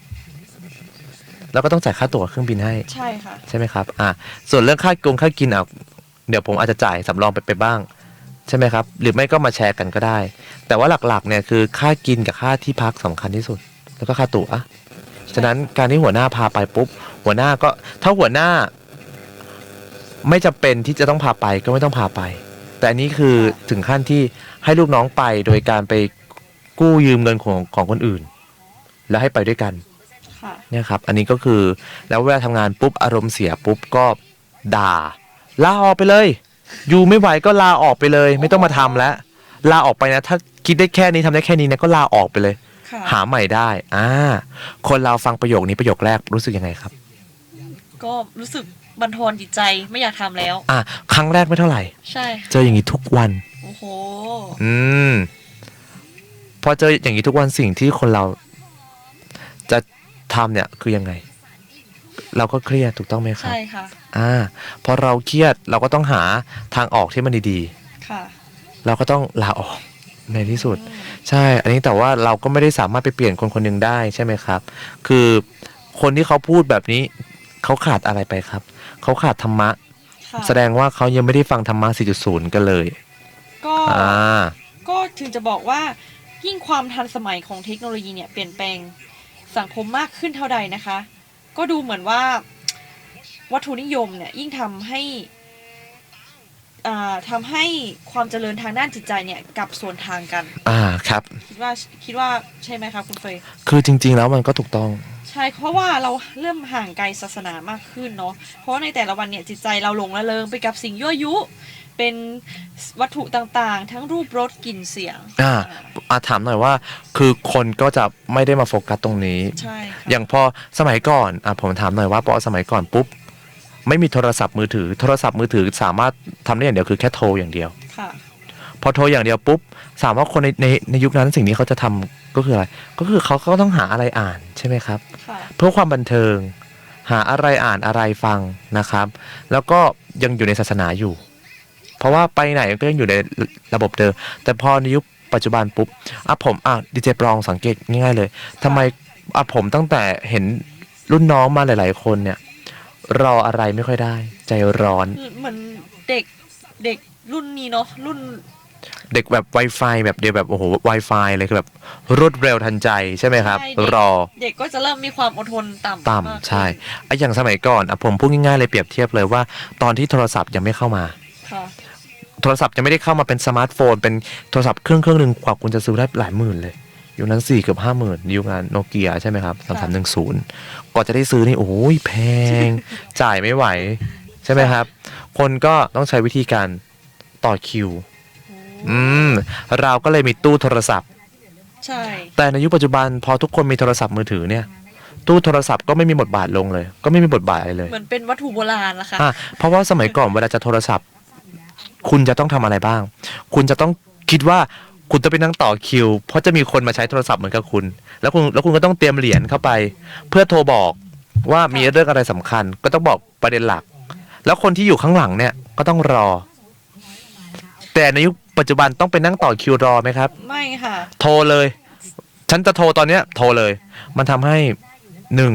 เราก็ต้องจ่ายค่าตั๋วเครื่องบินให้ใช่ค่ะใช่ไหมครับส่วนเรื่องค่ากินเดี๋ยวผมอาจจะจ่ายสำรองไปบ้างใช่ไหมครับหรือไม่ก็มาแชร์กันก็ได้แต่ว่าหลักๆเนี่ยคือค่ากินกับค่าที่พักสำคัญที่สุดแล้วก็ค่าตั๋วฉะนั้นการที่หัวหน้าพาไปปุ๊บหัวหน้าก็ถ้าหัวหน้าไม่จำเป็นที่จะต้องพาไปก็ไม่ต้องพาไปแต่อันนี้คือถึงขั้นที่ให้ลูกน้องไปโดยการไปกู้ยืมเงินของคนอื่นแล้วให้ไปด้วยกันเนี่ยครับอันนี้ก็คือแล้วเวลาทำงานปุ๊บอารมณ์เสียปุ๊บก็ด่าลาออกไปเลยอยู่ไม่ไหวก็ลาออกไปเลยไม่ต้องมาทำแล้วลาออกไปนะถ้าคิดได้แค่นี้ทำได้แค่นี้นะก็ลาออกไปเลยหาใหม่ได้คนเราฟังประโยคนี้ประโยคแรกรู้สึกยังไงครับก็รู้สึกบั่นทอนจิตใจไม่อยากทำแล้วครั้งแรกไม่เท่าไหร่ใช่เจออย่างนี้ทุกวันโอ้โหพอเจออย่างนี้ทุกวันสิ่งที่คนเราจะทำเนี่ยคือยังไงเราก็เครียดถูกต้องไหมครับใช่ค่ะพอเราเครียดเราก็ต้องหาทางออกที่มันดีๆค่ะเราก็ต้องลาออกในที่สุดใช่อันนี้แต่ว่าเราก็ไม่ได้สามารถไปเปลี่ยนคนคนหนึ่งได้ใช่ไหมครับคือคนที่เขาพูดแบบนี้เขาขาดอะไรไปครับเขาขาดธรรมะแสดงว่าเขายังไม่ได้ฟังธรรมะ 4.0 กันเลยก็ถึงจะบอกว่ายิ่งความทันสมัยของเทคโนโลยีเนี่ยเปลี่ยนแปลงสังคมมากขึ้นเท่าใดนะคะก็ดูเหมือนว่าวัตถุนิยมเนี่ยยิ่งทำให้ความเจริญทางด้านจิตใจเนี่ยกลับสวนทางกันครับคิดว่าใช่ไหมคะคุณเฟยคือจริงๆแล้วมันก็ถูกต้องใช่เพราะว่าเราเริ่มห่างไกลศาสนามากขึ้นเนาะเพราะในแต่ละวันเนี่ยจิตใจเราหลงระเริงไปกับสิ่งยั่วยุเป็นวัตถุต่างๆทั้งรูปรสกลิ่นเสียงถามหน่อยว่าคือคนก็จะไม่ได้มาโฟกัสตรงนี้ใช่อย่างพอสมัยก่อนผมถามหน่อยว่าพอสมัยก่อนปุ๊บไม่มีโทรศัพท์มือถือสามารถทำได้อย่างเดียวคือแค่โทรอย่างเดียวพอโทรอย่างเดียวปุ๊บถามว่าคนในยุคนั้นสิ่งนี้เขาจะทำก็คืออะไรก็คือเขาก็ต้องหาอะไรอ่านใช่ไหมครับเพื่อความบันเทิงหาอะไรอ่านอะไรฟังนะครับแล้วก็ยังอยู่ในศาสนาอยู่เพราะว่าไปไหนก็ยังอยู่ในระบบเดิมแต่พอในยุคปัจจุบันปุ๊บผมดีเจปลองสังเกตง่ายๆเลยทำไมผมตั้งแต่เห็นรุ่นน้องมาหลายๆคนเนี่ยรออะไรไม่ค่อยได้ใจร้อนเหมือนเด็กรุ่นนี้เนาะรุ่นเด็กแบบ Wi-Fi แบบเดียวแบบโอ้โห Wi-Fi เลยคือแบบรวดเร็วทันใจใช่ไหมครับรอเด็กก็จะเริ่มมีความอดทนต่ำใช่อย่างสมัยก่อนผมพูดง่ายๆเลยเปรียบเทียบเลยว่าตอนที่โทรศัพท์ยังไม่เข้ามาโทรศัพท์ยังไม่ได้เข้ามาเป็นสมาร์ทโฟนเป็นโทรศัพท์เครื่องนึงกว่าคุณจะซื้อได้หลายหมื่นเลยอยู่นั้น4 เกือบ 50,000ยุคนั้นโนเกียใช่ไหมครับ3310ก่อนจะได้ซื้อนี่โอ้ยแพงจ่ายไม่ไหวใช่ไหมครับคนก็ต้องใช้วิธีการต่อคิวเราก็เลยมีตู้โทรศัพท์ใช่แต่ในยุคปัจจุบันพอทุกคนมีโทรศัพท์มือถือเนี่ยตู้โทรศัพท์ก็ไม่มีบทบาทลงเลยก็ไม่มีบทบาทอะไรเลยเหมือนเป็นวัตถุโบราณละค่ะเพราะว่าสมัยก่อนเวลาจะโทรศัพท์คุณจะต้องทำอะไรบ้างคุณจะต้องคิดว่าคุณจะไปนั่งต่อคิวเพราะจะมีคนมาใช้โทรศัพท์เหมือนกับคุณแล้วคุณก็ต้องเตรียมเหรียญเข้าไปเพื่อโทรบอกว่ามีเรื่องอะไรสำคัญก็ต้องบอกประเด็นหลักแล้วคนที่อยู่ข้างหลังเนี่ยก็ต้องรอ แต่ในยุคปัจจุบันต้องไปนั่งต่อคิวรอไหมครับ ไม่ค่ะ โทรเลย ฉันจะโทรตอนเนี้ยโทรเลย มันทำให้หนึ่ง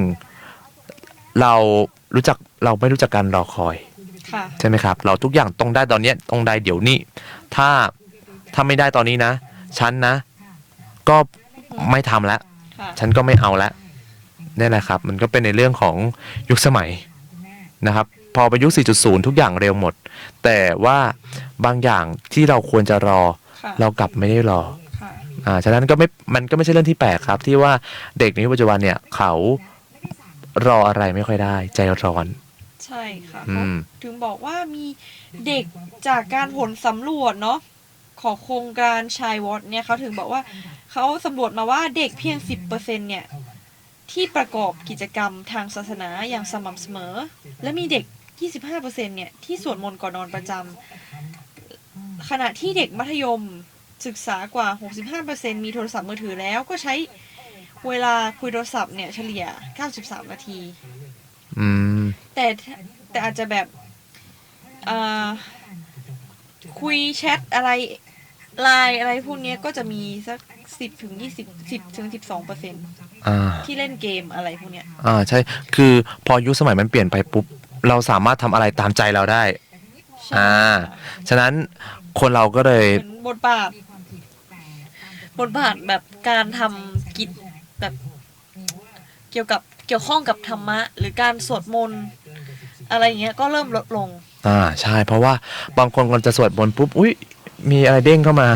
เราเราไม่รู้จักการรอคอย ค่ะ ใช่ไหมครับ เราทุกอย่างต้องได้ตอนเนี้ยต้องได้เดี๋ยวนี้ถ้าไม่ได้ตอนนี้นะฉันนะก็ไม่ทำแล้ว ค่ะ ฉันก็ไม่เอาแล้วนี่แหละครับ มันก็เป็นในเรื่องของยุคสมัยนะครับ พอไปยุค 4.0 ทุกอย่างเร็วหมด แต่ว่าบางอย่างที่เราควรจะรอ ค่ะ เรากลับไม่ได้รอ ค่ะ ฉะนั้นมันก็ไม่ใช่เรื่องที่แปลกครับ ที่ว่าเด็กในยุคปัจจุบันเนี่ยเขารออะไรไม่ค่อยได้ ใจร้อน ใช่ค่ะ อืม ถึงบอกว่ามีเด็กจากการผลสำรวจเนาะของโครงการชายวอตเนี่ยเขาถึงบอกว่าเขาสำรวจมาว่าเด็กเพียง 10%เนี่ยที่ประกอบกิจกรรมทางศาสนาอย่างสม่ำเสมอ และมีเด็ก 25%เนี่ยที่สวดมนต์ก่อนนอนประจำขณะที่เด็กมัธยมศึกษากว่า 65%มีโทรศัพท์มือถือแล้วก็ใช้เวลาคุยโทรศัพท์เนี่ยเฉลี่ย 93 นาที อืม แต่อาจจะแบบคุยแชทอะไรไลน์อะไรพวกนี้ก็จะมีสัก10-12% ที่เล่นเกมอะไรพวกเนี้ย ใช่ คือพอยุคสมัยมันเปลี่ยนไปปุ๊บ เราสามารถทำอะไรตามใจเราได้ ใช่ ฉะนั้นคนเราก็เลย เหมือนบทบาทแบบการทำกิจแบบเกี่ยวข้องกับธรรมะ หรือการสวดมนต์อะไรเงี้ยก็เริ่มลดลง ใช่ เพราะว่าบางคนก่อนจะสวดมนต์ปุ๊บ อุ๊ย มีอะไรเด้งเข้ามา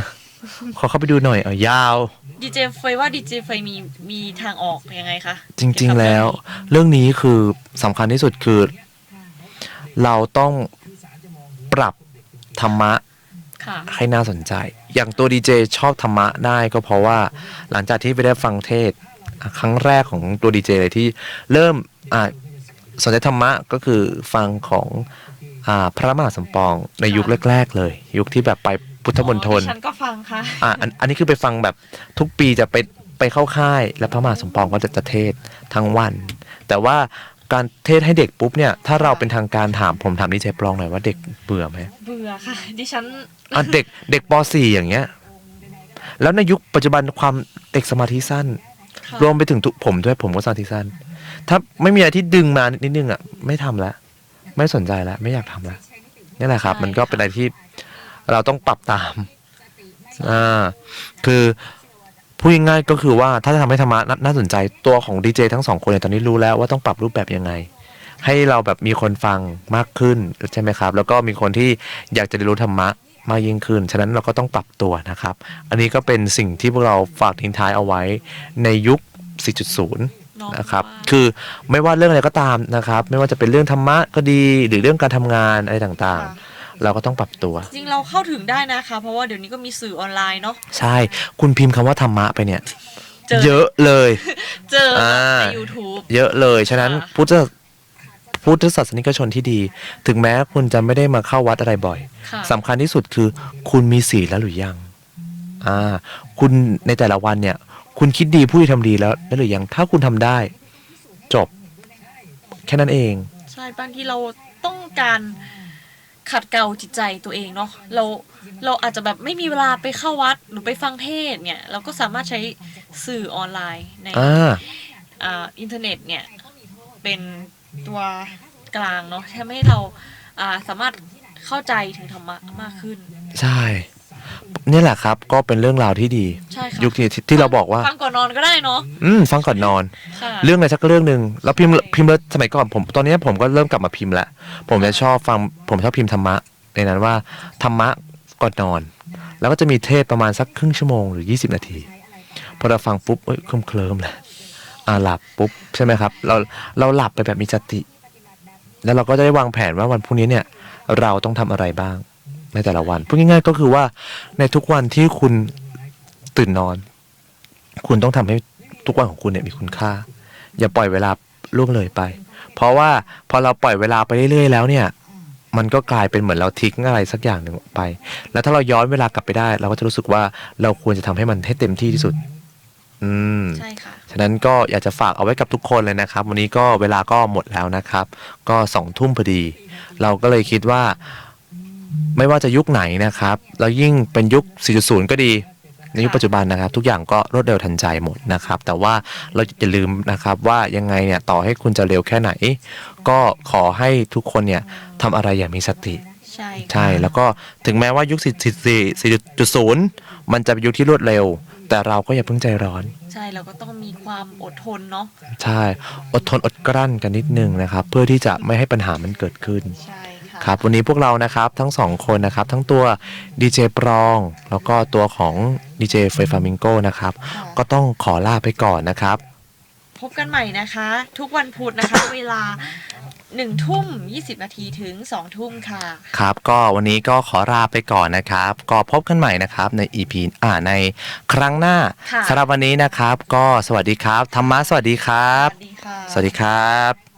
ขอเข้าไปดูหน่อยยาว ดีเจเฟยว่าดีเจเฟยมีทางออกยังไงคะ จริงๆแล้ว เรื่องนี้คือสำคัญที่สุดคือ เราต้องปรับธรรมะ ค่ะ ให้น่าสนใจ อย่างตัวดีเจชอบธรรมะได้ก็เพราะว่าหลังจากที่ไปได้ฟังเทศน์ครั้งแรกของตัวดีเจเลยที่เริ่มสนใจธรรมะก็คือฟังของพระมหาสมปองในยุคแรกๆเลย ยุคที่แบบไปพุทธมณฑล ฉันก็ฟังค่ะ อันนี้คือไปฟังแบบทุกปีจะไปเข้าค่าย แล้วพระมหาสมปองก็จะเทศน์ทั้งวัน แต่ว่าการเทศน์ให้เด็กปุ๊บเนี่ยถ้าเราเป็นทางการผมถามดีเจปลองหน่อยว่าเด็กเบื่อไหม เบื่อค่ะ ดิฉัน เด็กป .4 อย่างเงี้ย แล้วในยุคปัจจุบันความเด็กสมาธิสั้น ค่ะ รวมไปถึงผมด้วยผมก็สมาธิสั้น ถ้าไม่มีอะไรที่ดึงมานิดนึงไม่ทำแล้วไม่สนใจแล้วไม่อยากทำแล้วนี่แหละครับ มันก็เป็นอะไรที่เราต้องปรับตามคือพูดง่ายๆก็คือว่าถ้าจะทำให้ธรรมะน่าสนใจตัวของดีเจทั้งสองคนเนี่ยตอนนี้รู้แล้วว่าต้องปรับรูปแบบยังไง ให้เราแบบมีคนฟังมากขึ้นใช่ไหมครับ แล้วก็มีคนที่อยากจะเรียนรู้ธรรมะมากยิ่งขึ้นฉะนั้นเราก็ต้องปรับตัวนะครับ อันนี้ก็เป็นสิ่งที่พวกเราฝากทิ้งท้ายเอาไว้ในยุค 4.0 นะครับคือไม่ว่าเรื่องอะไรก็ตามนะครับไม่ว่าจะเป็นเรื่องธรรมะก็ดีหรือเรื่องการทำงานอะไรต่างๆเราก็ต้องปรับตัวจริงเราเข้าถึงได้นะคะเพราะว่าเดี๋ยวนี้ก็มีสื่อออนไลน์เนาะ ใช่คุณพิมพ์คำว่าธรรมะไปเนี่ยเยอะเลย เจอใน YouTube เยอะเลยฉะนั้นพุทธศาสนิกชนที่ดีถึงแม้คุณจะไม่ได้มาเข้าวัดอะไรบ่อยสำคัญที่สุดคือคุณมีศีลแล้วหรือยังคุณในแต่ละวันเนี่ยคุณคิดดีพูดดีทำดีแล้วหรือยังถ้าคุณทำได้จบแค่นั้นเองใช่บางทีเราต้องการขัดเกลาจิตใจตัวเองเนาะเราอาจจะแบบไม่มีเวลาไปเข้าวัดหรือไปฟังเทศเนี่ยเราก็สามารถใช้สื่อออนไลน์ในอินเทอร์เน็ตเนี่ยเป็นตัวกลางเนาะทำให้เราสามารถเข้าใจถึงธรรมะมากขึ้นใช่นี่แหละครับก็เป็นเรื่องราวที่ดียุคที่เราบอกว่าฟังก่อนนอนก็ได้เนาะฟังก่อนนอนเรื่องอะไรสักเรื่องนึงแล้วพิมพ์แล้วสมัยก่อนผมตอนนี้ผมก็เริ่มกลับมาพิมพ์แล้วผมจะชอบฟังผมชอบพิมพ์ธรรมะในนั้นว่าธรรมะก่อนนอนแล้วก็จะมีเทศประมาณสักครึ่งชั่วโมงหรือ20 นาทีพอเราฟังปุ๊บเคลิ้มเลยหลับปุ๊บใช่ไหมครับเราหลับไปแบบมีสติแล้วเราก็จะได้วางแผนว่าวันพรุ่งนี้เนี่ยเราต้องทำอะไรบ้างในแต่ละวันพูดง่ายๆก็คือว่าในทุกวันที่คุณตื่นนอนคุณต้องทำให้ทุกวันของคุณเนี่ยมีคุณค่าอย่าปล่อยเวลาล่วงเลยไปเพราะว่าพอเราปล่อยเวลาไปเรื่อยๆแล้วเนี่ยมันก็กลายเป็นเหมือนเราทิ้งอะไรสักอย่างหนึ่งไปแล้วถ้าเราย้อนเวลากลับไปได้เราก็จะรู้สึกว่าเราควรจะทำให้มันให้เต็มที่ที่สุดใช่ค่ะฉะนั้นก็อยากจะฝากเอาไว้กับทุกคนเลยนะครับวันนี้ก็เวลาก็หมดแล้วนะครับก็20:00 นพอดีเราก็เลยคิดว่า ไม่ว่าจะยุคไหนนะครับแล้วยิ่งเป็นยุค 4.0 ก็ดีในยุคปัจจุบันนะครับทุกอย่างก็รวดเร็วทันใจหมดนะครับแต่ว่าเราอย่าลืมนะครับว่ายังไงเนี่ยต่อให้คุณจะเร็วแค่ไหนก็ขอให้ทุกคนเนี่ยทำอะไรอย่างมีสติ ใช่ ใช่แล้วก็ถึงแม้ว่ายุค 4.0 มันจะเป็นยุคที่รวดเร็วแต่เราก็อย่าเพิ่งใจร้อน ใช่เราก็ต้องมีความอดทนเนาะ ใช่อดทนอดกลั้นกันนิดนึงนะครับเพื่อที่จะไม่ให้ปัญหามันเกิดขึ้น ใช่ค่ะ ครับวันนี้พวกเรานะครับทั้งสองคนนะครับทั้งตัวดีเจปรองแล้วก็ตัวของดีเจเฟย์ฟามิงโกนะครับ ค่ะ ก็ต้องขอลาไปก่อนนะครับ พบกันใหม่นะคะ ทุกวันพุธนะคะ เวลา1 ทุ่ม 20 นาทีถึง 2 ทุ่มค่ะ ครับก็วันนี้ก็ขอลาไปก่อนนะครับก็พบกันใหม่นะครับใน EP ในครั้งหน้า ค่ะ สำหรับวันนี้นะครับก็สวัสดีครับธรรมะสวัสดีครั ส บ วัสดีค่ะ สวัสดีครับ